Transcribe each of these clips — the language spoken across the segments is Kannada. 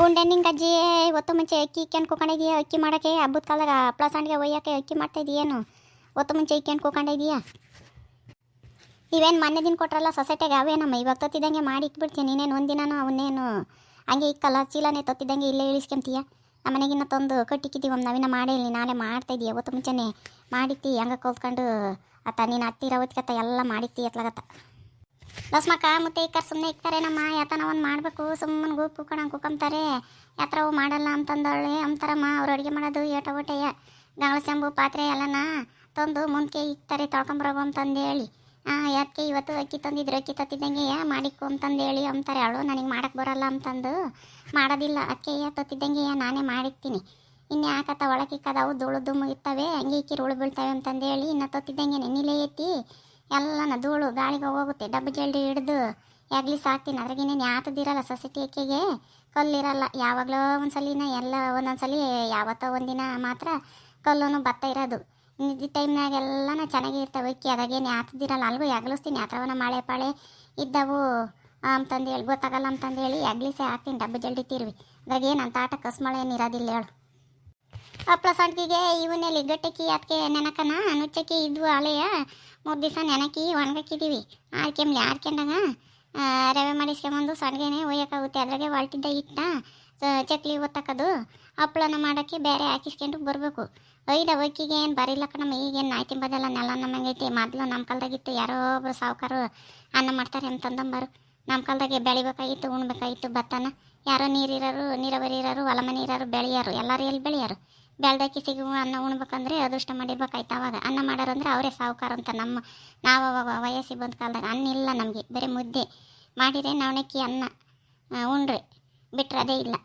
ಉಂಡೆ ನಿಂಗೆ ಅಜ್ಜಿ ಒತ್ತು ಮುಂಚೆ ಅಕ್ಕಿ ಅನ್ಕೋಕೊಂಡಿದೀಯ ಅಕ್ಕಿ ಮಾಡೋಕ್ಕೆ ಹಬ್ಬದ ಕಾಲದಾಗ ಹಪ್ಳ ಸಂಡಿಗೆ ಒಯ್ಯೋಕ್ಕೆ ಅಕ್ಕಿ ಮಾಡ್ತಾಯಿದ್ದೀಯೇನು ಒತ್ತು ಮುಂಚೆ ಅಕ್ಕಿ ಅನ್ಕೋಕೊಂಡಿದೀಯಾ ಇವೇನು ಮೊನ್ನೆ ದಿನ ಕೊಟ್ರಲ್ಲ ಸೊಸೈಟಿಗೆ ಅವೇನಮ್ಮ ಇವಾಗ ತೊತ್ತಿದ್ದಂಗೆ ಮಾಡಿ ಇಕ್ಬಿಡ್ತೀನಿ ನೀನೇನು ಒಂದಿನನೂ ಅವನ್ನೇನು ಹಂಗೆ ಇಕ್ಕಲ್ಲ ಚೀಲನೇ ತೊತ್ತಿದ್ದಂಗೆ ಇಲ್ಲೇ ಇಳಿಸ್ಕೊಂತೀಯ ನಮ್ಮನೆಗಿನ್ನ ತಂದು ಕಟ್ಟಿಕ್ಕಿದ್ದೀವಮ್ಮ ನಾವಿನ್ನ ಮಾಡೇ ಇಲ್ಲಿ ನಾಳೆ ಮಾಡ್ತಾಯಿದ್ದೀಯ ಒತ್ತು ಮುಂಚೆನೇ ಮಾಡಿತ್ತಿ ಹಂಗೆ ಕಲ್ತ್ಕೊಂಡು ಅತ್ತ ನೀನು ಹತ್ತಿರ ಹೊತ್ಕತ್ತ ಎಲ್ಲ ಮಾಡಿತ್ತಿ ಎತ್ಲಾಗತ್ತ ಲಸ್ಮಕ್ಕ ಮುತ್ತೆ ಇಕ್ಕರ್ ಸುಮ್ಮನೆ ಇಕ್ತಾರೆ ನಮ್ಮ ಯಾತನ ಒಂದು ಮಾಡಬೇಕು ಸುಮ್ಮನೆ ಗುಪ್ಪು ಕಣಂಗೆ ಕುಕ್ಕಂತಾರೆ ಯಾತ್ರ ಅವು ಮಾಡಲ್ಲ ಅಂತಂದಳೆ ಅಂತಾರಮ್ಮ ಅವ್ರು ಅಡುಗೆ ಮಾಡೋದು ಏಟ ಓಟೆಯ ಗಾಳ ಸೆಂಬು ಪಾತ್ರೆ ಎಲ್ಲನ ತಂದು ಮುಂದಕ್ಕೆ ಇಕ್ತಾರೆ ತೊಳ್ಕೊಂಬರೋಗು ಅಂತಂದು ಹೇಳಿ ಯಾಕೆ ಇವತ್ತು ಅಕ್ಕಿ ತಂದಿದ್ರು ಅಕ್ಕಿ ತತ್ತಿದ್ದಂಗೆ ಮಾಡಿಕ್ಕು ಅಂತಂದು ಹೇಳಿ ಅಂತಾರೆ ಅವಳು ನನಗೆ ಮಾಡಕ್ಕೆ ಬರೋಲ್ಲ ಅಂತಂದು ಮಾಡೋದಿಲ್ಲ ಅಕ್ಕಿ ತೊತ್ತಿದ್ದಂಗೆ ನಾನೇ ಮಾಡಿಕ್ತೀನಿ ಇನ್ನು ಯಾಕತ್ತ ಒಳಗಿಕ್ಕದವು ಧೂಳು ದುಮ್ಮು ಇರ್ತವೆ ಹಂಗೆ ಇಕ್ಕಿ ಉಳು ಬೀಳ್ತವೆ ಅಂತಂದು ಹೇಳಿ ಇನ್ನು ತೊತ್ತಿದ್ದಂಗೆ ನೆನಿಲೇ ಎತ್ತಿ ಎಲ್ಲನ ಧೂಳು ಗಾಳಿಗೆ ಹೋಗುತ್ತೆ ಡಬ್ಬು ಜಲ್ಡಿ ಹಿಡ್ದು ಯಾಗ್ಲಿ ಸಾಕ್ತೀನಿ ಅದ್ರಾಗೇನೇನು ಯಾತದಿರಲ್ಲ ಸೊಸೈಟಿ ಅಕ್ಕಿಗೆ ಕಲ್ಲಿರಲ್ಲ ಯಾವಾಗಲೋ ಒಂದ್ಸಲಿನ ಎಲ್ಲ ಒಂದೊಂದ್ಸಲಿ ಯಾವತ್ತೋ ಒಂದಿನ ಮಾತ್ರ ಕಲ್ಲೂ ಭತ್ತ ಇರೋದು ನಿದ್ದೆ ಟೈಮ್ನಾಗ ಎಲ್ಲನ ಚೆನ್ನಾಗಿ ಇರ್ತವೆ ಅಕ್ಕಿ ಅದಾಗೇನು ಯಾತದಿರಲ್ಲ ಅಲ್ಗೂ ಯಾಗ್ಲಿಸ್ತೀನಿ ಯಾತ್ರವನ ಮಳೆ ಪಾಳೆ ಇದ್ದವು ಅಂತಂದು ಹೇಳಿ ಗೊತ್ತಾಗಲ್ಲ ಅಂತಂದು ಹೇಳಿ ಯಾಗ್ಲಿಸೆ ಹಾಕ್ತೀನಿ ಡಬ್ಬು ಜಲ್ಡಿ ತಿರುವಿ ಅದ್ರಾಗೇನು ಅಂತ ಆಟ ಕಸ್ಮಳೆ ಏನು ಇರೋದಿಲ್ಲ ಹೇಳು ಹಪ್ಳ ಸಂಡಿಗೆಗೆ ಇವನ್ನೆಲ್ಲಿ ಗಟ್ಟಕ್ಕಿ ಅದಕ್ಕೆ ನೆನಕನ ನುಚ್ಚಕ್ಕಿ ಇದ್ವು ಹಳೆಯ 3 ದಿವಸ ನೆನಕಿ ಒಣಗಾಕಿದ್ದೀವಿ ಆರ್ಕೊಂಡಾಗ ರವೆ ಮಾಡಿಸ್ಕೊಂಬಂದು ಸಂಡಿಗೆನೇ ಒಯ್ಯೋಕ್ಕಾಗುತ್ತೆ ಅದ್ರಾಗೆ ಹೊಲ್ಟಿದ್ದ ಹಿಟ್ಟ ಚಕ್ಲಿ ಒತ್ತಕ್ಕದು ಹಪ್ಳನ ಮಾಡೋಕ್ಕೆ ಬೇರೆ ಹಾಕಿಸ್ಕೊಂಡು ಬರಬೇಕು ಒಯ್ದ ಅಕ್ಕಿಗೆ ಏನು ಬರಿಲ್ಲ ಕಣಮ್ಮ ಈಗೇನು ನಾಯಿ ತಿಂಬೋದೆಲ್ಲ ನೆಲ ನಮ್ಮಂಗೈತಿ ಮೊದಲು ನಮ್ಮ ಕಾಲದಾಗಿತ್ತು ಯಾರೋ ಒಬ್ಬರು ಸಾವುಕಾರು ಅನ್ನ ಮಾಡ್ತಾರೆ ಅಂತಂದಂಬರು ನಮ್ಮ ಕಾಲದಾಗೆ ಬೆಳಿಬೇಕಾಗಿತ್ತು ಉಣ್ಬೇಕಾಗಿತ್ತು ಭತ್ತನ ಯಾರೋ ನೀರಾವರಿ ಇರೋರು ಹೊಲ ಮನೆ ಇರೋರು ಬೆಳೆಯೋರು ಎಲ್ಲರೂ ಎಲ್ಲಿ ಬೆಳೆಯೋರು ಬೆಳ್ದಕ್ಕಿ ಸಿಗುವ ಅನ್ನ ಉಣ್ಬೇಕಂದ್ರೆ ಅದೃಷ್ಟ ಮಾಡಿರ್ಬೇಕಾಯ್ತು ಅವಾಗ ಅನ್ನ ಮಾಡೋರು ಅಂದರೆ ಅವರೇ ಸಾವುಕಾರ ಅಂತ ನಾವು ಅವಾಗ ವಯಸ್ಸಿಗೆ ಬಂದ ಕಾಲದಾಗ ಅನ್ನ ಇಲ್ಲ ನಮಗೆ ಬೇರೆ ಮುದ್ದೆ ಮಾಡಿದ್ರೆ ನವಣಕ್ಕಿ ಅನ್ನ ಉಂಡ್ರೆ ಬಿಟ್ಟರೆ ಅದೇ ಇಲ್ಲ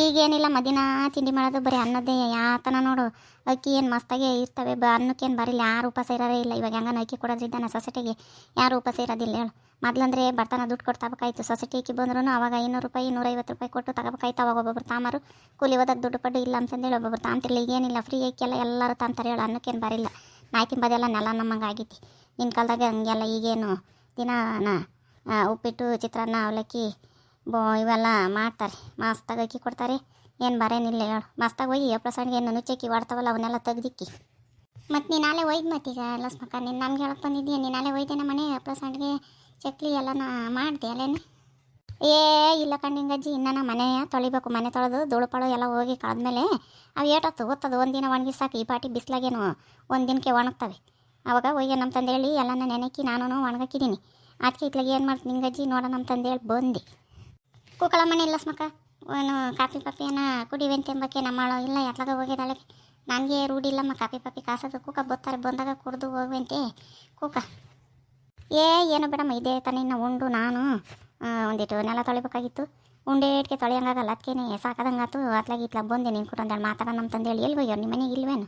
ಈಗೇನಿಲ್ಲ ಮದಿನ ತಿಂಡಿ ಮಾಡೋದು ಬರೀ ಅನ್ನದೇ ಯಾತನ ನೋಡು ಅಕ್ಕಿ ಏನು ಮಸ್ತಾಗೆ ಇರ್ತವೆ ಅನ್ನಕ್ಕೇನು ಬರಿಲ್ಲ ಯಾರು ಉಪವಾಸ ಇರೋರೇ ಇಲ್ಲ ಇವಾಗ ಹೆಂಗನ ಅಕ್ಕಿ ಕೊಡೋದ್ರಿಂದ ನಾನು ಸೊಸೈಟಿಗೆ ಯಾರು ಉಪವಾಸ ಇರೋದಿಲ್ಲ ಹೇಳು ಮೊದಲಂದ್ರೆ ಬರ್ತಾನೆ ದುಡ್ಡು ಕೊಟ್ಟು ತಗೋಬೇಕಾಯ್ತು ಸೊಸೈಟಿ ಅಕ್ಕಿ ಬಂದ್ರೂ ಅವಾಗ 500 ರೂಪಾಯಿ 150 ರೂಪಾಯಿ ಕೊಟ್ಟು ತಗೋಬೇಕಾಯ್ತು ಅವಾಗ ಒಬ್ಬೊಬ್ರು ತಾಮಾರು ಕೂಲಿ ಓದಕ್ಕೆ ದುಡ್ಡು ಪಡ್ಡು ಇಲ್ಲ ಅಂತಂದೇಳಿ ಒಬ್ಬೊಬ್ರು ತಾಂತಿರ್ಲಿಲ್ಲ ಈಗೇನಿಲ್ಲ ಫ್ರೀ ಅಕ್ಕಿಯೆಲ್ಲ ಎಲ್ಲರೂ ತಾಂತಾರೆ ಹೇಳು ಅನ್ನಕ್ಕೇನು ಬರಿಲ್ಲ ನಾಯಿ ತಿಂಬೋದೆಲ್ಲ ನೆಲ ನಮ್ಮಂಗೆ ಆಗೈತಿ ನಿನ್ನ ಕಾಲದಾಗ ಹಂಗೆಲ್ಲ ಈಗೇನು ದಿನ ಉಪ್ಪಿಟ್ಟು ಚಿತ್ರಾನ್ನ ಅವಲಕ್ಕಿ ಇವೆಲ್ಲ ಮಾಡ್ತಾರೆ ಮಸ್ತಾಗಿ ಅಕ್ಕಿ ಕೊಡ್ತಾರೆ ಏನು ಬರೇನಿಲ್ಲ ಹೇಳು ಮಸ್ತಾಗಿ ಹೋಗಿ ಹಪ್ಳ ಸಂಡಿಗೆ ಏನು ನುಚ್ಚಕ್ಕಿ ವಾಡ್ತಾವಲ್ಲ ಅವನ್ನೆಲ್ಲ ತೆಗ್ದಿಕ್ಕಿ ಮತ್ತು ನೀನಾಲೆ ಒಯ್ದು ಮತ್ತೀಗ ಲಸ್ಮಕ್ಕ ನೀನು ನಮ್ಗೆ ಹೇಳಕ್ಕೆ ಬಂದಿದ್ದೀಯ ನೀನಾಲೆ ಒಯ್ದೇನೆ ಮನೆ ಹಪ್ಳ ಸಂಡಿಗೆ ಚಕ್ಲಿ ಎಲ್ಲನ ಮಾಡಿದೆ ಅಲ್ಲೇನು ಇಲ್ಲ ಕಣ್ಣಿಂಗಜ್ಜಿ ಇನ್ನು ನಮ್ಮ ಮನೆಯ ತೊಳಿಬೇಕು ಮನೆ ತೊಳೆದು ಧೂಳುಪಾಳು ಎಲ್ಲ ಹೋಗಿ ಕಳೆದ್ಮೇಲೆ ಅವು ಏಟತ್ತು ಗೊತ್ತದು ಒಂದಿನ ಒಣಗಿ ಸಾಕು ಈ ಪಾಟಿ ಬಿಸ್ಲಾಗೇನು ಒಂದು ದಿನಕ್ಕೆ ಒಣಗ್ತವೆ ಅವಾಗ ಹೋಗಿ ನಮ್ಮ ತಂದೇಳಿ ಎಲ್ಲನ ನೆನಕಿ ನಾನು ಒಣಗಾಕಿದ್ದೀನಿ ಅದಕ್ಕೆ ಇತ್ಲಾಗ ಏನು ಮಾಡ್ತೀನಿ ನಿಂಗಜ್ಜಿ ನೋಡ ನಮ್ಮ ತಂದೇಳಿ ಬಂದು ಕೂಕಳ ಮನೆ ಇಲ್ಲ ಸ್ಮಕ್ಕ ಏನು ಕಾಫಿ ಪಾಪಿಯನ್ನ ಕುಡಿವೆಂತೆಂಬಕ್ಕೆ ನಮ್ಮಳು ಇಲ್ಲ ಎತ್ಲಾಗ ಹೋಗಿದ್ದಾಳೆ ನನಗೆ ರೂಢಿ ಇಲ್ಲಮ್ಮ ಕಾಫಿ ಪಾಪಿ ಕಾಸೋದು ಕೂಕ ಬರ್ತಾರೆ ಬಂದಾಗ ಕುಡ್ದು ಹೋಗುವಂತೆ ಕೂಕ ಏನು ಬೇಡಮ್ಮ ಇದೇ ತನಿನ್ನ ಉಂಡು ನಾನು ಒಂದಿಟ್ಟು ನೆಲ ತೊಳಿಬೇಕಾಗಿತ್ತು ಉಂಡೆ ಇಟ್ಕೆ ತೊಳೆಯಂಗಾಗಲ್ಲ ಅದಕ್ಕೇನೆ ಸಾಕಾದಂಗಾತು ಅತ್ಲಾಗ ಇತ್ಲಾಗ ಬಂದೆ ನೀನು ಕೂಡ ಒಂದೇಳು ಮಾತಾಡ ನಮ್ಮ ತಂದೇಳಿ ಎಲ್ಲಿ ಹೋಗ್ಯಾರ ನಿಮ್ಮ ಮನೆಗೆ ಇಲ್ವೇನು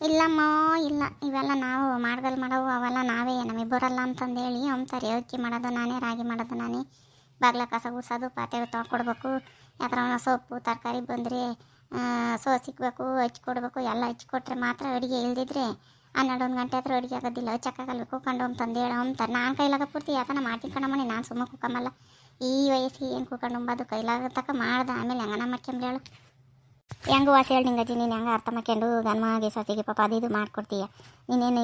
ಇಲ್ಲಮ್ಮ ಇಲ್ಲ ಇವೆಲ್ಲ ನಾವು ಮಾಡ್ಗಲ್ ಮಾಡವು ಅವೆಲ್ಲ ನಾವೇ ನಮಗೆ ಬರಲ್ಲ ಅಂತಂದೇಳಿ ಅಂತಾರೆ ಅಕ್ಕಿ ಮಾಡೋದು ನಾನೇ ರಾಗಿ ಮಾಡೋದು ನಾನೇ ಬಾಗ್ಲ ಕಸ ಗುಡ್ಸೋದು ಪಾತ್ರೆ ತೊಳ್ಕೊಡ್ಬೇಕು ಯಾತ್ರ ಸೊಪ್ಪು ತರಕಾರಿ ಬಂದರೆ ಸಿಕ್ಕಬೇಕು ಹಚ್ಕೊಡ್ಬೇಕು ಎಲ್ಲ ಹಚ್ಕೊಟ್ರೆ ಮಾತ್ರ ಅಡುಗೆ ಇಲ್ದಿದ್ರೆ 12 ಗಂಟೆ ಹತ್ರ ಅಡುಗೆ ಆಗೋದಿಲ್ಲ ಹಚ್ಚಕ್ಕಾಗಲ್ಲ ಕೂಕೊಂಡು ಅಂತಂದು ಹೇಳೋ ಅಂತಾರೆ ನಾನು ಕೈಲಾಗ ಪೂರ್ತಿ ಯಾಕನ ಮಾಡ್ತೀನಿ ಕಣಮ್ಮನೆ ನಾನು ಸುಮ್ಮನೆ ಕೂಕಂಬಲ್ಲ ಈ ವಯಸ್ಸಿಗೆ ಏನು ಕೂಕೊಂಡು ಉಂಬೋದು ಕೈಲಾಗ ತಕ್ಕ ಮಾಡ್ದೆ ಆಮೇಲೆ ಹೆಂಗನ ಮಾಡ್ಕೊಂಬ್ರಿ ಹೇಳು ಹೆಂಗೆ ವಾಸಿ ಹೇಳಿ ನಿಂಗಜ್ಜಿ ನೀನು ಹೆಂಗೆ ಅರ್ಥ ಮಾಡ್ಕೊಂಡು ಗನ್ಮಾಗೆ ಸೊಸೆಗೆ ಪಾಪ ಅದು ಇದು ಮಾಡ್ಕೊಡ್ತೀಯ ನೀನೇನು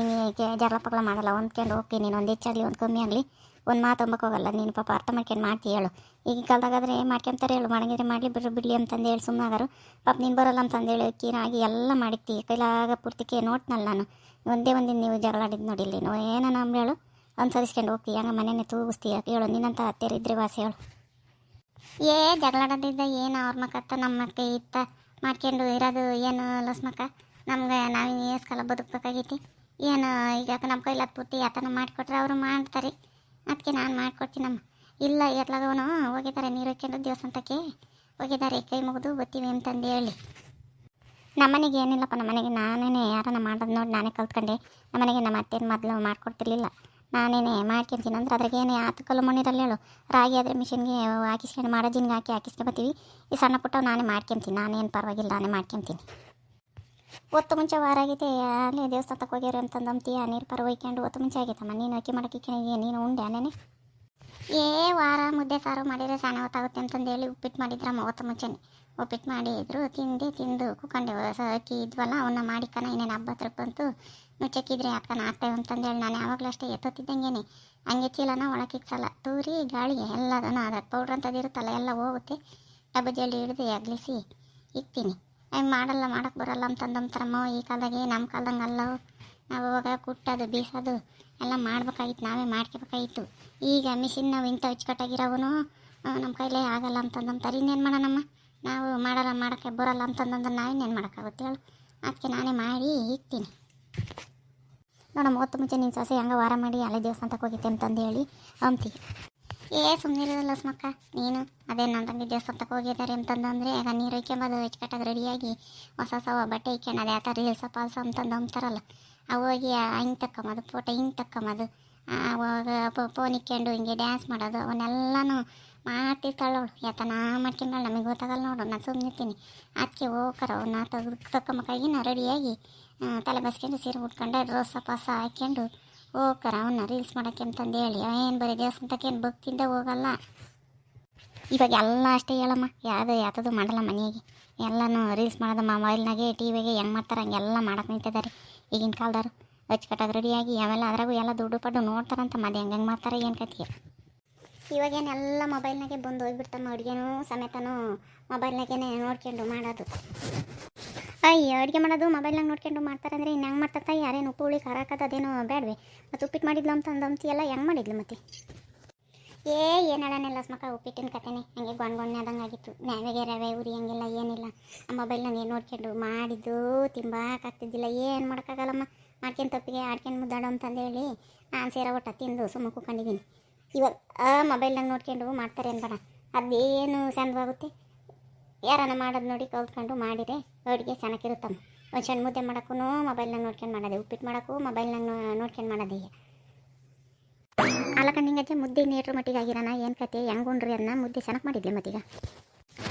ಜಗಳ ಪಗಳ ಮಾಡಲ್ಲ ಹೊಂದ್ಕೊಂಡು ಹೋಗ್ತೀನಿ ನೀನು ಒಂದು ಹೆಚ್ಚಾಗಲಿ ಒಂದು ಕಮ್ಮಿ ಆಗಲಿ ಒಂದು ಮಾತು ಅಂಬಕ್ಕೆ ಹೋಗಲ್ಲ ನೀನು ಪಾಪ ಅರ್ಥ ಮಾಡ್ಕೊಂಡು ಮಾಡ್ತೀಯ ಹೇಳು ಈಗಿನ ಕಾಲದಾಗಾದ್ರೆ ಮಾಡ್ಕೊಂತಾರೆ ಹೇಳು ಮಾಡಂಗಿದ್ರೆ ಮಾಡಲಿ ಬಿಡಲಿ ಅಂತಂದು ಹೇಳಿ ಸುಮ್ಮನಾಗರು ಪಾಪ ನೀನು ಬರೋಲ್ಲ ಅಂತಂದೇಳಿ ಅಕ್ಕಿನಾಗಿ ಎಲ್ಲ ಮಾಡಿಕ್ತಿ ಕೈಲಾಗ ಪೂರ್ತಿಕೆ ನೋಡ್ನಲ್ಲ ನಾನು ಒಂದೇ ಒಂದಿನ ನೀವು ಜಗಳಾಡಿದ್ದು ನೋಡಿಲ್ಲ ನೀವು ಏನೋ ಹೇಳು ಅನುಸರಿಸ್ಕೊಂಡು ಹೋಗ್ತೀಯ ಹಂಗೆ ಮನೆಯೇ ತೂಗಿಸ್ತೀಯ ಹೇಳು ನಿನ್ನಂತ ಹತ್ತಿರಿದ್ರೆ ವಾಸಿ ಹೇಳು ಜಗಳಾಡೋದಿದ್ದ ಏನು ಅವ್ರ ಮಕ್ಕತ್ತ ನಮ್ಮ ಮಕ್ಕ ಇತ್ತ ಮಾಡ್ಕೊಂಡು ಇರೋದು ಏನು ಲಸ್ಮಕ್ಕ ನಮ್ಗೆ ನಾವೇನು ಏಸ್ಕಾಲ ಬದುಕಬೇಕಾಗೈತಿ ಏನು ಈಗ ನಮ್ಮ ಕೈಲಾದ ಪೂರ್ತಿ ಯಾತನ ಮಾಡಿಕೊಟ್ರೆ ಅವರು ಮಾಡ್ತಾರೆ ಅದಕ್ಕೆ ನಾನು ಮಾಡಿಕೊಡ್ತೀನಮ್ಮ ಇಲ್ಲ ಎತ್ಲಾಗವನು ಹೋಗಿದ್ದಾರೆ ನೀರು ಹಾಕ್ಕೊಂಡು ದೇವಸ್ಥಾನಕ್ಕೆ ಹೋಗಿದ್ದಾರೆ ಕೈ ಮುಗಿದು ಬರ್ತೀವಿ ಅಂತಂದು ಹೇಳಿ ನಮ್ಮನೆಗೆ ಏನಿಲ್ಲಪ್ಪ ನಮ್ಮನೆಗೆ ನಾನೇ ಯಾರನ್ನ ಮಾಡೋದು ನೋಡಿ ನಾನೇ ಕಲ್ತ್ಕೊಂಡೆ ನಮ್ಮನೆಗೆ ನಮ್ಮ ಅತ್ತೇನು ಮೊದಲು ಮಾಡ್ಕೊಡ್ತಿರ್ಲಿಲ್ಲ ನಾನೇನೇ ಮಾಡ್ಕೊತೀನಿ ಅಂದ್ರೆ ಅದ್ರಾಗೇನು ಆತು ಕಲ್ಲು ಮಣ್ಣಿರಲ್ಲ ಹೇಳು ರಾಗಿ ಆದರೆ ಮಿಷಿನ್ಗೆ ಹಾಕಿಸ್ಕೊಂಡು ಮಾಡೋ ಜಿನ್ಗೆ ಹಾಕಿಸ್ಕೊಂಬತ್ತೀವಿ ಈ ಸಣ್ಣ ಪುಟ್ಟ ನಾನೇ ಮಾಡ್ಕೊತೀನಿ ನಾನೇನು ಪರವಾಗಿಲ್ಲ ನಾನೇ ಮಾಡ್ಕೊತೀನಿ ಒತ್ತು ಮುಂಚೆ ವಾರ ಆಗೈತೆ ಅಲ್ಲಿ ದೇವಸ್ಥಾನಕ್ಕೆ ಹೋಗ್ಯಾರ ಅಂತಂದು ಅಂತೀಯ ನೀರು ಪರ ಒಯ್ಕೊಂಡು ಒತ್ತು ಮುಂಚೆ ಆಗೈತಮ್ಮ ನೀನು ಅಕ್ಕಿ ಮಾಡೋಕ್ಕೆ ನೀನು ಉಂಡೆ ಅನೇನೆ ಏ ವಾರ ಮುದ್ದೆ ಸಾರು ಮಾಡಿದರೆ ಸಣ್ಣ ಹೊತ್ತಾಗುತ್ತೆ ಅಂತಂದೇಳಿ ಉಪ್ಪಿಟ್ಟು ಮಾಡಿದ್ರಮ್ಮ ಅವತ್ತು ಮುಂಚೆನೆ. ಉಪ್ಪಿಟ್ಟು ಮಾಡಿದ್ರು ತಿಂದು ಕುಕ್ಕಂಡೆ ಅಕ್ಕಿ ಇದ್ವಲ್ಲ ಅವನ್ನ ಮಾಡಿಕನ ಇನ್ನೇನು ಹಬ್ಬ ಹತ್ರ ಬಂತು ನುಚ್ಚಕ್ಕಿದ್ರೆ ಅಕ್ಕನ ಆಗ್ತೇವೆ ಅಂತಂದೇಳಿ ನಾನು ಯಾವಾಗಲೂ ಅಷ್ಟೇ ಎತ್ತೋತಿದ್ದಂಗೆನೆ ಹಂಗೆ ಚೀಲನ ಒಳಕಿಕ್ಸಲ್ಲ ತೂರಿ ಗಾಳಿಗೆ ಎಲ್ಲದನ್ನು ಅದ್ರ ಪೌಡ್ರ್ ಅಂತದ್ದು ಇರುತ್ತಲ್ಲ ಎಲ್ಲ ಹೋಗುತ್ತೆ. ಡಬ್ಬಜಲ್ಲಿ ಹಿಡಿದು ಅಗ್ಲಿಸಿ ಇಕ್ತೀನಿ. ಮಾಡಕ್ಕೆ ಬರಲ್ಲ ಅಂತಂದಂತಾರಮ್ಮ ಈ ಕಾಲದಾಗೆ. ನಮ್ಮ ಕಾಲದಂಗೆ ಅಲ್ಲ, ನಾವು ಅವಾಗ ಕುಟ್ಟೋದು ಬೀಸೋದು ಎಲ್ಲ ಮಾಡ್ಬೇಕಾಗಿತ್ತು, ನಾವೇ ಮಾಡ್ಕೋಬೇಕಾಗಿತ್ತು. ಈಗ ಮಿಷಿನ್ ನಾವು ಇಂಥ ಅಚ್ಚುಕಟ್ಟಾಗಿರೋವನು ನಮ್ಮ ಕೈಲೇ ಆಗಲ್ಲ ಅಂತಂದಂತಾರೆ. ಇನ್ನೇನು ಮಾಡೋಣಮ್ಮ, ನಾವು ಮಾಡೋಕ್ಕೆ ಬರಲ್ಲ ಅಂತಂದ್ರೆ ನಾವಿನ್ನೇನು ಮಾಡೋಕ್ಕಾಗುತ್ತೆ ಹೇಳು. ಅದಕ್ಕೆ ನಾನೇ ಮಾಡಿ ಇಕ್ತೀನಿ. ನೋಡಮ್ಮ ಹೊತ್ತು ಮುಂಚೆ ನೀನು ಸೊಸೆ ಹಂಗೆ ವಾರ ಮಾಡಿ ಅಲ್ಲೇ ದೇವಸ್ಥಾನಕ್ಕೆ ಹೋಗಿತ್ತೆ ಅಂತಂದು ಹೇಳಿ ಅಂತಿ. ಸುಮ್ಮನಿರೋದಲ್ಲ ಸ್ಮಕ್ಕ ನೀನು. ಅದೇ ನನ್ನ ತಂಗಿ ದೇವಸ್ಥಾನಕ್ಕೆ ಹೋಗಿದ್ದಾರೆ ಅಂತಂದರೆ ಆಗ ನೀರು ಇಕ್ಕೊಂಬೋದು ಅಚ್ಚುಕಟ್ಟಾಗಿ ರೆಡಿಯಾಗಿ ಹೊಸ ಬಟ್ಟೆ ಇಕ್ಕೊಂಡು ಅದು ಯಾವ ಥರ ರೀಲ್ಸ ಪಾಲ್ಸ ಅಂತಂದು ಅಂತಾರಲ್ಲ ಅವು ಹೋಗಿ ಹಿಂಗೆ ತಕ್ಕೊಂಬೋದು, ಫೋಟೋ ಹಿಂಗೆ ತಕ್ಕೊಂಬೋದು, ಅವಾಗ ಫೋನ್ ಇಕ್ಕೊಂಡು ಹಿಂಗೆ ಡ್ಯಾನ್ಸ್ ಮಾಡೋದು ಅವನ್ನೆಲ್ಲನೂ ಮಾಡ್ತಿರ್ತಾಳವಳು. ಯಾತನ ಮಾಡ್ಕೊಂಡಳು ನಮಗೆ ಗೊತ್ತಾಗಲ್ಲ ನೋಡು. ನಾನು ಸುಮ್ಮನಿರ್ತೀನಿ. ಅದಕ್ಕೆ ಹೋಗ್ಕರ ಅವನ್ನ ತಕ್ಕೊಂಬಕ್ಕಾಗಿ ನಾ ರೆಡಿಯಾಗಿ ತಲೆ ಬಸ್ಕೊಂಡು ಸೀರೆ ಉಟ್ಕೊಂಡು ಡ್ರೆಸ್ ಪಾಸ ಹಾಕ್ಕೊಂಡು ಹೋಗ್ಕರ ಅವನ್ನ ರೀಲ್ಸ್ ಮಾಡೋಕ್ಕೆ ಅಂತಂದು ಹೇಳಿ. ಏನು ಬರೀ ದೇವಸ್ಥಾನಕ್ಕೆ ಏನು ಭಕ್ತಿಯಿಂದ ಹೋಗಲ್ಲ. ಇವಾಗ ಎಲ್ಲ ಅಷ್ಟೇ ಹೇಳಮ್ಮ, ಯಾವುದು ಮಾಡಲ್ಲ ಮನೆಯಾಗೆ. ಎಲ್ಲನೂ ರೀಲ್ಸ್ ಮಾಡೋದು ಮೊಬೈಲ್ನಾಗೆ ಟಿವಿಗೆ ಹೆಂಗೆ ಮಾಡ್ತಾರೆ ಹಂಗೆಲ್ಲ ಮಾಡಕ್ಕೆ ನಿಂತಿದ್ದಾರೆ ಈಗಿನ ಕಾಲದವ್ರು. ಅಚ್ಚುಕಟ್ಟಾಗಿ ರೆಡಿಯಾಗಿ ಅವೆಲ್ಲ ಅದ್ರಾಗೂ ಎಲ್ಲ ದುಡ್ಡು ಪಡ್ಡು ನೋಡ್ತಾರಂತ ಮದುವೆ ಹೆಂಗೆ ಮಾಡ್ತಾರೆ ಏನು ಕತ್ತಿಗೆ. ಇವಾಗೇನೆಲ್ಲ ಮೊಬೈಲ್ನಾಗೆ ಬಂದು ಹೋಗ್ಬಿಡ್ತಮ್ಮ. ಅಡುಗೆನೂ ಸಮೇತನೂ ಮೊಬೈಲ್ನಾಗೇ ನೋಡ್ಕೊಂಡು ಮಾಡೋದು. ಅಡುಗೆ ಮಾಡೋದು ಮೊಬೈಲ್ನಾಗ ನೋಡ್ಕೊಂಡು ಮಾಡ್ತಾರೆ ಅಂದರೆ ಇನ್ನು ಹೆಂಗೆ ಮಾಡ್ತಾರೆ? ಯಾರೇನು ಉಪ್ಪು ಹುಳಿ ಖಾರ ಹಾಕೋದು ಅದೇನೋ ಬೇಡವೆ. ಮತ್ತು ಉಪ್ಪಿಟ್ಟು ಮಾಡಿದ್ಲು ಅಂತಂದಂತಿ ಎಲ್ಲ ಹೆಂಗೆ ಮಾಡಿದ್ಲು ಮತ್ತೆ? ಏನು ಹೇಳೋಣಿಲ್ಲ ಸ್ಮಕ್ಕ, ಉಪ್ಪಿಟ್ಟಿನ ಕತೆನೇ ಹಂಗೆ ಗೊಂಡ್ಗೊಂಡೆ ಆದಂಗೆ ಆಗಿತ್ತು. ನಾವೇಗೆ ರವೆ ಉರಿ ಹಂಗೆಲ್ಲ ಏನಿಲ್ಲ. ಆ ಮೊಬೈಲ್ನಾಗ ನೋಡ್ಕೊಂಡು ಮಾಡಿದ್ದು ತಿಂಬಾಕಾಗ್ತಿದ್ದಿಲ್ಲ. ಏನು ಮಾಡೋಕ್ಕಾಗಲ್ಲಮ್ಮ. ಮಾಡ್ಕೊಂಡು ತಪ್ಪಿಗೆ ಆಡ್ಕೊಂಡು ಮುದ್ದಾಡು ಅಂತಂದೇಳಿ ನಾನು ಸೇರೋ ಒಟ್ಟ ತಿಂದು ಸುಮ್ಮ ಕೂಕೊಂಡಿದ್ದೀನಿ. ಇವಾಗ ಮೊಬೈಲ್ನಾಗ ನೋಡ್ಕೊಂಡು ಮಾಡ್ತಾರೆ ಅನ್ಬೇಡ, ಅದೇನು ಚೆಂದವಾಗುತ್ತೆ. ಯಾರನ್ನ ಮಾಡೋದು ನೋಡಿ ಕಲ್ತ್ಕೊಂಡು ಮಾಡಿದರೆ ಅಡುಗೆ ಚೆನ್ನಾಗಿರುತ್ತಮ್ಮ. ಒಂದು ಸಣ್ಣ ಮುದ್ದೆ ಮಾಡೋಕ್ಕೂ ಮೊಬೈಲ್ನಾಗ ನೋಡ್ಕೊಂಡು ಮಾಡೋದೆ, ಉಪ್ಪಿಟ್ಟು ಮಾಡೋಕ್ಕೂ ಮೊಬೈಲ್ನಾಗ ನೋಡ್ಕೊಂಡು ಮಾಡೋದೆ. ಅಲ್ಲ ಕಣ್ಣಿಂಗಜ್ಜೆ ಮುದ್ದೆ ನೀಟ್ರ ಮಟ್ಟಿಗೆ ಆಗಿರೋಣ ಏನು ಕತೆ ಹೆಂಗೆ ಉಂಡ್ರಿ ಅದನ್ನ ಮುದ್ದೆ ಚೆನ್ನಾಗಿ ಮಾಡಿದ್ಲಿ ಮತ್ತೀಗ.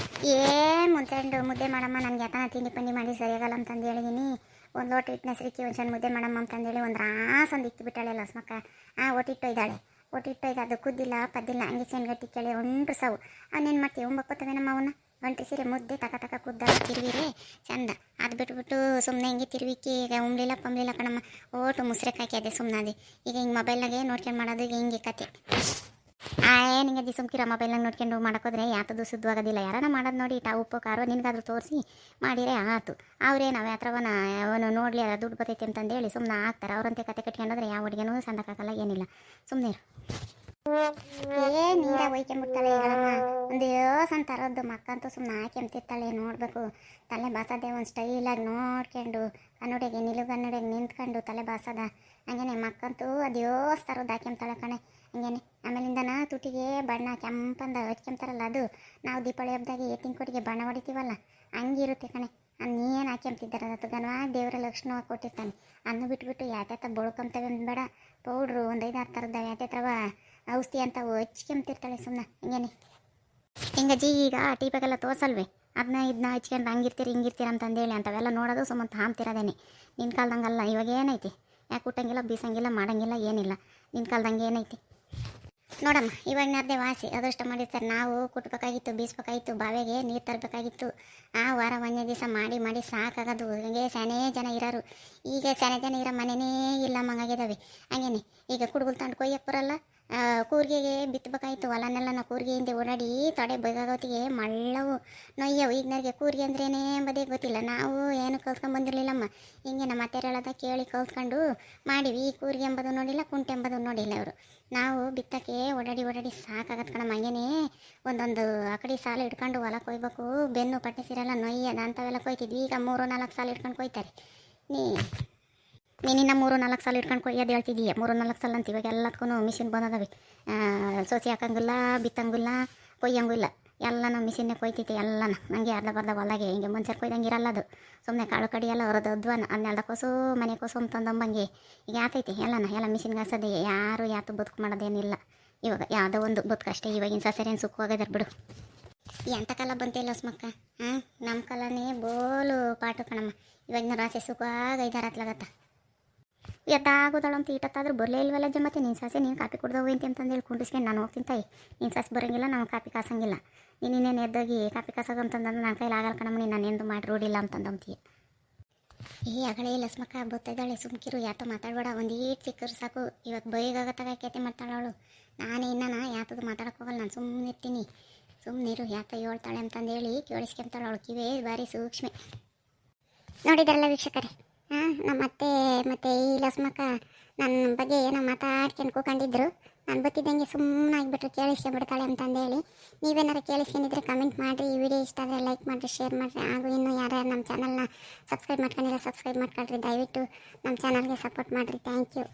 ಮುಂಚೆಂಡು ಮುದ್ದೆ ಮಾಡಮ್ಮ ನನಗೆ ಯಾತನ ತಿಂಡಿ ಪಂಡಿ ಮಾಡಿ ಸರಿಯಾಗಲ್ಲ ಅಂತಂದು ಹೇಳಿದ್ದೀನಿ. ಒಂದು ಲೋಟ ಹಿಟ್ಟನ್ನ ಸರಿಕಿ ಒಂದು ಸಣ್ಣ ಮುದ್ದೆ ಮಾಡಮ್ಮ ಅಂತಂದೇಳಿ ಒಂದು ರಾಸೊಂದು ಇಟ್ಟು ಬಿಟ್ಟಾಳೆ ಲಸ್ಮಕ್ಕ. ಒಟ್ಟಿಟ್ಟು ಇದ್ದಾಳೆ. ಒಟ್ಟಿಟ್ಟು ಇದು ಅದು ಕುದ್ದಿಲ್ಲ ಪದ್ದಿಲ್ಲ ಹಂಗೆ ಚೆಂಗಟ್ಟಿ ಕೇಳಿ ಒಂಟು ಸಾವು. ಅವನೇನು ಮಾಡ್ತೀವಿ ಒಂಬಪ್ಪತ್ತವೇನಮ್ಮ ಅವನ್ನ ಒಂಟಿ ಸೀರೆ ಮುದ್ದೆ ತಕ ಕುದ್ದಾಗ ತಿರುವಿರೇ ಚಂದ. ಅದು ಬಿಟ್ಬಿಟ್ಟು ಸುಮ್ಮನೆ ಹಿಂಗೆ ತಿರುವಿಕ್ಕಿ ಈಗ ಉಮ್ಲಿಲ್ಲ ಪಂಬ್ಲಿಲ್ಲ ಕಣಮ್ಮ. ಓಟು ಮುಸ್ರೆಕ್ ಹಾಕಿ ಅದೇ ಸುಮ್ಮನೆ ಈಗ ಹಿಂಗೆ ಮೊಬೈಲ್ನಾಗೆ ನೋಡ್ಕೊಂಡು ಮಾಡೋದು ಈಗ ಹಿಂಗೆ ಕತೆ. ನಿಂಗೆ ಅದು ಸುಮ್ಕಿರೋ ಮೊಬೈಲ್ನಾಗ ನೋಡ್ಕೊಂಡು ಮಾಡೋಕೋದ್ರೆ ಯಾತದು ಶುದ್ಧವಾಗೋದಿಲ್ಲ. ಯಾರನ್ನ ಮಾಡೋದು ನೋಡಿ ಉಪ್ಪು ಖಾರ ನಿನಗಾದ್ರೂ ತೋರಿಸಿ ಮಾಡಿರೇ ಆಯ್ತು. ಅವರೇ ನಾವು ಯಾತ್ರವನ ಅವನು ನೋಡಲಿ ಅದ ದುಡ್ಡು ಬರ್ತೈತೆ ಅಂತಂದೇಳಿ ಸುಮ್ಮನೆ ಆಗ್ತಾರೆ. ಅವರಂತೆ ಕತೆ ಕಟ್ಕೊಂಡೋದ್ರೆ ಯಾವ ಹುಡುಗನೂ ಸಂದಕ್ಕಾಗಲ್ಲ ಏನಿಲ್ಲ. ಸುಮ್ಮನೆ ನೀರ ಒಯ್ಕೊಂಬಿಡ್ತಾಳೆ ಈಗಳಮ್ಮ. ಒಂದು ಯೋಸನ್ ತರೋದು ಮಕ್ಕಂತೂ ಸುಮ್ಮನೆ ಹಾಕ್ಯಂತಿರ್ತಾಳೆ. ನೋಡಬೇಕು ತಲೆ ಬಾಸದೆ ಒಂದು ಸ್ಟೈಲಾಗಿ ನೋಡ್ಕೊಂಡು ಕನ್ನಡಿಗೆ ನಿಲುಗನ್ನಡಿಗೆ ನಿಂತ್ಕೊಂಡು ತಲೆ ಬಾಸದ ಹಂಗೇನೆ ಮಕ್ಕಂತೂ ಅದು ಯೋಸ್ ತರೋದು ಹಾಕ್ಯಂತಾಳೆ ಕಣೆ ಹಂಗೇನೆ. ಆಮೇಲಿಂದನ ತುಟಿಗೆ ಬಣ್ಣ ಕೆಂಪಂದ ಹಚ್ಕೊಂತಾರಲ್ಲ ಅದು ನಾವು ದೀಪಾವಳಿ ಹಬ್ಬದಾಗೆ ಎತ್ತಿನ ಕೊಟ್ಟಿಗೆ ಬಣ್ಣ ಹೊಡಿತೀವಲ್ಲ ಹಂಗಿರುತ್ತೆ ಕಣೆ. ನೀನು ಹಾಕ್ಯಂತಿದ್ದಾರೆ ಅದು ಗನವಾ ದೇವರ ಲಕ್ಷಣ ಕೊಟ್ಟಿರ್ತಾನೆ. ಅನ್ನು ಬಿಟ್ಬಿಟ್ಟು ಯಾತ್ಯಾತ ಬಳ್ಕೊಂತವೆ ಬೇಡ ಪೌಡ್ರು ಒಂದು 5-6 ಥರದ ಯಾತ್ಯಾತ್ರವ ಔಷಧಿ ಅಂತ ಹಚ್ಕೊಂತಿರ್ತಾಳೆ ಸುಮ್ಮನೆ ಹಿಂಗೇನೆ. ಹಿಂಗಜ್ಜಿ ಈಗ ಟಿ ವಿಗೆಲ್ಲ ತೋರ್ಸಲ್ವೇ ಅದನ್ನ ಇದನ್ನ ಹಚ್ಕೊಂಡು ಹಂಗಿರ್ತೀರಿ ಹಿಂಗಿರ್ತೀರ ಅಂತಂದೇಳಿ ಅಂಥವೆಲ್ಲ ನೋಡೋದು ಸುಮ್ಮನೆ ಹಾಮ್ತಿರೋದೇನೆ. ನಿನ್ನ ಕಾಲ್ದಂಗಲ್ಲ. ಇವಾಗ ಏನೈತಿ? ಯಾಕೆ ಊಟಂಗಿಲ್ಲ ಬೀಸಂಗಿಲ್ಲ ಮಾಡೋಂಗಿಲ್ಲ ಏನಿಲ್ಲ. ನಿನ್ನ ಕಾಲ್ದಂಗೆ ಏನೈತಿ ನೋಡಮ್ಮ. ಇವಾಗಿನದ್ದೇ ವಾಸಿ ಅದೃಷ್ಟ ಮಾಡಿರ್ತಾರೆ. ನಾವು ಕುಟ್ಬೇಕಾಗಿತ್ತು ಬೀಸ್ಬೇಕಾಗಿತ್ತು ಬಾವಿಗೆ ನೀರು ತರಬೇಕಾಗಿತ್ತು. ವಾರ ಒಂದೇ ದಿವಸ ಮಾಡಿ ಸಾಕಾಗೋದು. ಹಂಗೆ ಸೆನೇ ಜನ ಇರೋರು. ಈಗ ಸೆನೆ ಜನ ಇರೋ ಮನೆಯೇ ಇಲ್ಲ ಮಂಗಾಗಿದ್ದಾವೆ. ಹಂಗೇನೆ ಈಗ ಕುಡುಗುಲ್ ತಂಡು ಕೊಯ್ಯಕ್ಕೆ ಬರಲ್ಲ. ಕೂರ್ಗೆಗೆ ಬಿತ್ತಬೇಕಾಯ್ತು ಹೊಲನೆಲ್ಲ ನಾವು ಕೂರ್ಗೆಯಿಂದ ಓಡಾಡಿ ತೊಡೆ ಬೈಗಾಗೋತಿಗೆ ಮಳ್ಳವು ನೊಯ್ಯವು. ಈಗಿನವ್ರಿಗೆ ಕೂರ್ಗೆ ಅಂದ್ರೇನೇ ಎಂಬುದೇ ಗೊತ್ತಿಲ್ಲ. ನಾವು ಏನು ಕಲ್ತ್ಕೊಂಡು ಬಂದಿರಲಿಲ್ಲಮ್ಮ. ಹಿಂಗೆ ನಮ್ಮ ಅತ್ತೆ ಹೇಳೋದ ಕೇಳಿ ಕಲ್ತ್ಕೊಂಡು ಮಾಡಿವಿ. ಈ ಕೂರ್ಗೆ ಎಂಬುದು ನೋಡಿಲ್ಲ ಕುಂಟೆ ಎಂಬುದು ನೋಡಿಲ್ಲ ಅವರು. ನಾವು ಬಿತ್ತಕ್ಕೆ ಓಡಾಡಿ ಸಾಕಾಗತ್ತೆ ಕಣಮ್ಮ. ಹಂಗೇನೆ ಒಂದೊಂದು ಅಕಡಿ ಸಾಲ ಇಟ್ಕೊಂಡು ಹೊಲ ಕೊಯ್ಬೇಕು. ಬೆನ್ನು ಪಟ್ಟೆ ಸೀರೆಲ್ಲ ನೊಯ್ಯದ ಅಂಥವೆಲ್ಲ ಕೊಯ್ತಿದ್ವಿ. ಈಗ 3-4 ಸಾಲ ಇಟ್ಕೊಂಡು ಕೊಯ್ತಾರೆ. ನೀನಿನ್ನ 3-4 ಸಾಲ ಇಟ್ಕೊಂಡು ಕೊಯ್ಯೋದು ಹೇಳ್ತಿದ್ದೀಯ. 3-4 ಸಾಲ ಅಂತ ಇವಾಗ ಎಲ್ಲದಕ್ಕೂ ಮಿಷಿನ್ ಬಂದದವೆ. ಸೋಸಿ ಹಾಕಂಗಿಲ್ಲ ಬಿತ್ತಂಗಿಲ್ಲ ಕೊಯ್ಯಂಗೂ ಇಲ್ಲ. ಎಲ್ಲನೂ ಮಿಷಿನ್ನೇ ಕೊಯ್ತೈತೆ ಎಲ್ಲನೂ. ನನಗೆ ಅರ್ಧ ಹೊಲದಾಗೆ ಹಿಂಗೆ ಮನುಷ್ಯರು ಕೊಯ್ದಂಗೆ ಇರಲ್ಲ ಅದು. ಸುಮ್ಮನೆ ಕಾಳು ಕಡಿ ಎಲ್ಲ ಹೊರದು ಅದ್ವನ ಅದನ್ನೆಲ್ಲ ಕೋಸು ಮನೆ ಕೋಸು ಅಂತಂದಂಬಂಗೆ ಈಗ ಯಾತೈತೆ ಎಲ್ಲ ಮಿಷಿನ್ಗೆ ಹಾಸೋದೆ. ಯಾರು ಯಾತು ಬದುಕು ಮಾಡೋದೇನಿಲ್ಲ ಇವಾಗ. ಯಾವುದೋ ಒಂದು ಬದುಕು ಅಷ್ಟೇ. ಇವಾಗಿನ ಸಸರೇನು ಸುಖವಾಗದಾರ ಬಿಡು. ಎಂಥ ಕಾಲ ಬಂತಿಲ್ಲ ಸ್ಮಕ್ಕ. ನಮ್ಮ ಕಾಲನೇ ಬೋಲು ಪಾಟು ಕಣಮ್ಮ. ಇವಾಗಿನ ರಾಸೆ ಸುಖವಾಗಿ 5-6 ಹತ್ಲಾಗತ್ತ. ಎದ್ದಾಗೋದಳಂತ ಈಟತ್ತಾದ್ರೂ ಬರಲೇ ಇಲ್ವಲ್ಲ ಜಮ್ಮತ್ತೆ ನೀನು ಸಸಿ ನೀನು ಕಾಪಿ ಕುಡ್ದವು ಅಂತಂದು ಹೇಳಿ ಕುಂಡಿಸ್ಕೊಂಡು ನಾನು ಹೋಗ್ತೀನಿ ತಾಯಿ ನೀನು ಸಸಿ ಬರೋಂಗಿಲ್ಲ ನಾವು ಕಾಪಿ ಕಾಸಂಗಿಲ್ಲ ನೀನೇನು ಎದ್ದಾಗಿ ಕಾಪಿ ಕಾಸೋದು ಅಂತಂದ್ರೆ ನನ್ನ ಕೈಲಿ ಆಗಲ್ಲ ಕಣಮ್ಮನಿ ನಾನು ಎಂದು ಮಾಡಿ ರೂಢಿಲ್ಲ ಅಂತಂದಂತೀಯ ಅಗಳೇ ಲಸ್ಮಕ್ಕ ಬತ್ತಿದ್ದಾಳೆ ಸುಮ್ಕಿರು ಯಾತೋ ಮಾತಾಡಬೇಡ ಒಂದು ಈಟ್ ಸಿಕ್ಕರು ಸಾಕು ಇವತ್ತು ಬೈಗಾಗತ್ತಾಗ ಕೇತೆ ಮಾಡ್ತಾಳೆ ಅವಳು ನಾನು ಇನ್ನೂ ಯಾತದು ಮಾತಾಡಕ್ಕೆ ಹೋಗಲ್ಲ ನಾನು ಸುಮ್ಮನೆ ಇರ್ತೀನಿ ಸುಮ್ಮನಿರು ಯಾತ ಹೇಳ್ತಾಳೆ ಅಂತಂದೇಳಿ ಕೇಳಿಸ್ಕೊಂತಾಳೆ ಅವಳು ಕಿವೇ ಭಾರಿ ಸೂಕ್ಷ್ಮೆ ನೋಡಿದ್ರಲ್ಲ ವೀಕ್ಷಕರೇ ನಮ್ಮ ಅತ್ತೆ ಮತ್ತು ಈ ಲಸ್ಮಕ್ಕ ನನ್ನ ಬಗ್ಗೆ ಏನೋ ಮಾತಾಡ್ಕೊಂಡು ಕೂಕೊಂಡಿದ್ರು ನಾನು ಬತ್ತಿದ್ದಂಗೆ ಸುಮ್ಮನೆ ಆಗಿಬಿಟ್ರು ಕೇಳಿಸ್ಕೊಂಡ್ಬಿಡ್ತಾಳೆ ಅಂತಂದೇಳಿ ನೀವೇನಾರು ಕೇಳಿಸ್ಕೊಂಡಿದ್ರೆ ಕಮೆಂಟ್ ಮಾಡಿರಿ ಈ ವಿಡಿಯೋ ಇಷ್ಟ ಆದರೆ ಲೈಕ್ ಮಾಡಿರಿ ಶೇರ್ ಮಾಡಿರಿ ಹಾಗೂ ಇನ್ನೂ ಯಾರ್ಯಾರು ನಮ್ಮ ಚಾನಲ್ನ ಸಬ್ಸ್ಕ್ರೈಬ್ ಮಾಡ್ಕೊಂಡಿಲ್ಲ ಸಬ್ಸ್ಕ್ರೈಬ್ ಮಾಡ್ಕೊಳ್ರಿ ದಯವಿಟ್ಟು ನಮ್ಮ ಚಾನಲ್ಗೆ ಸಪೋರ್ಟ್ ಮಾಡಿರಿ ಥ್ಯಾಂಕ್ ಯು